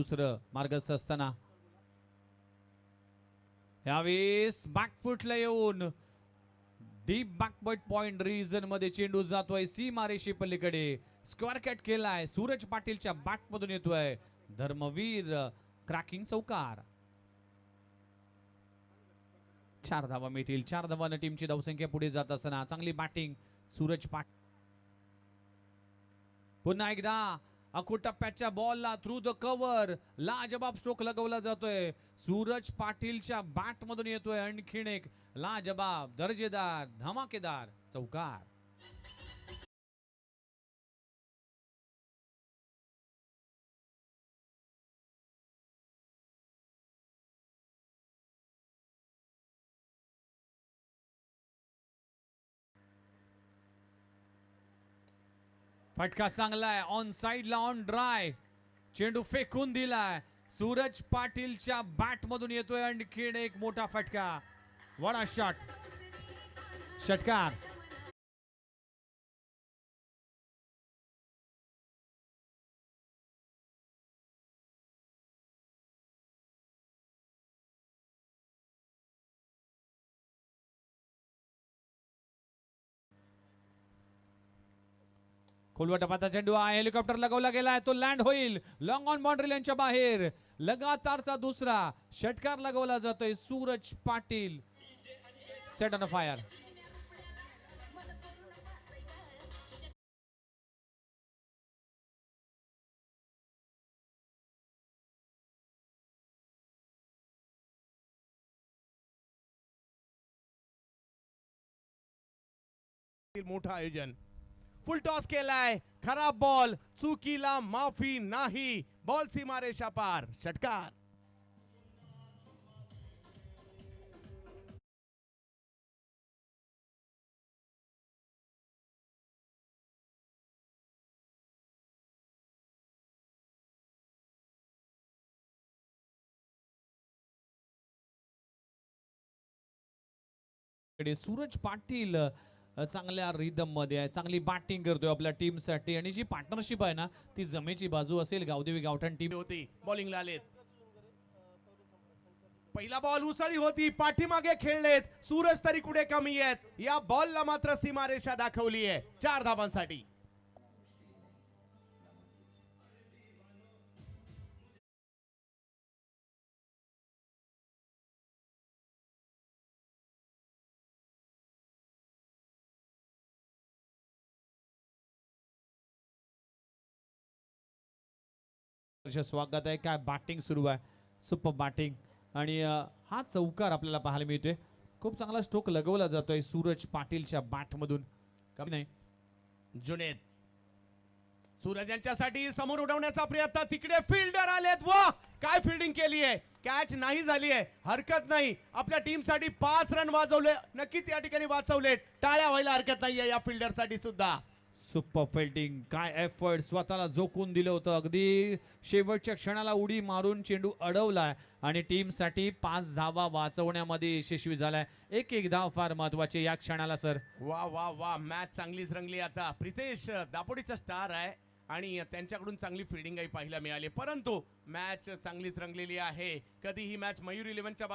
दुसरं मार्गस्थ असताना यावेळेस बॅकफुटला येऊन डीप बॅकवर्ड पॉइंट रीजन मध्ये चेंडू जातोय सीमारेषे पलीकडे. स्क्वेअर कॅट केलाय सूरज पाटीलच्या बॅट मधून येतोय धर्मवीर. क्रॅकिंग चौकार. 4 धावा मिळतील. 4 धावांनी टीमची धावसंख्या पुढे जात असताना चांगली बॅटिंग सूरज पाटील. पुन्हा एकदा अखूट टप्प्याच्या बॉलला थ्रू द कव्हर लाजबाब स्ट्रोक लगवला जातोय. सूरज पाटीलच्या बॅट मधून येतोय आणखीन एक लाजबाब दर्जेदार धमाकेदार चौकार. फटका चांगलाय ऑन साइडला ऑन ड्राय. चेंडू फेकून दिलाय. सूरज पाटीलच्या बॅट मधून येतोय आणखीन एक मोठा फटका. वडा शॉट. षटकार. खोलवा टपाचा चेंडू आहे. हेलिकॉप्टर लगवला गेलाय. तो लँड होईल लॉंग ऑन बाउंड्री लाईनच्या बाहेर. लगातारचा दुसरा षटकार लगवला जातोय. Suraj Patil set on fire. मोठा आयोजन. फुल टॉस केलाय. खराब बॉल. चुकीला माफी नाही. बॉल सीमारेषा पार. षटकार. सूरज पाटील चांगल्या रिदम मध्ये आहे. चांगली बॅटिंग करतोय आपल्या टीम साठी आणि जी पार्टनरशिप आहे ना ती जमेची बाजू असेल. गावदेवी गावठाण टीम होती. बॉलिंगला आलेत. पहिला बॉल उसळी होती. पाठीमागे खेळलेत. सूरज तरी कुठे कमी आहेत. या बॉलला मात्र सीमारेषा दाखवली आहे. 4 धावांसाठी. स्वागत आहे. काय बॅटिंग सुरू आहे. सुपर बॅटिंग आणि हा चौकार आपल्याला पाहायला मिळतोय. खूप चांगला स्ट्रोक लगवला जातोय सूरज पाटीलच्या बॅट मधून. कमी नाही. जुनेद. सूरज यांच्यासाठी समोर उडवण्याचा प्रयत्न. तिकडे फिल्डर आलेत. वा काय फिल्डिंग केली आहे. कॅच नाही झाली आहे. हरकत नाही. आपल्या टीम साठी 5 रन वाजवले. नक्कीच या ठिकाणी वाचवलेत. टाळ्या व्हायला हरकत नाहीये या फिल्डर साठी सुद्धा. Super fielding. काय एफर्ट. स्वतःला झोकून दिलं होतं. अगदी शेवटच्या क्षणाला उडी मारून चेंडू अडवलाय आणि टीम साठी 5 धावा वाचवण्यामध्ये यशस्वी झालाय. एक धाव फार महत्वाची या क्षणाला सर. वा वा वा मॅच चांगलीच रंगली. आता प्रितेश दापोडीचा स्टार आहे आणि त्यांच्याकडून चांगली फिल्डिंगही पाहायला मिळाली. परंतु मॅच चांगलीच रंगलेली आहे. कधी ही मॅच मयूर 11च्या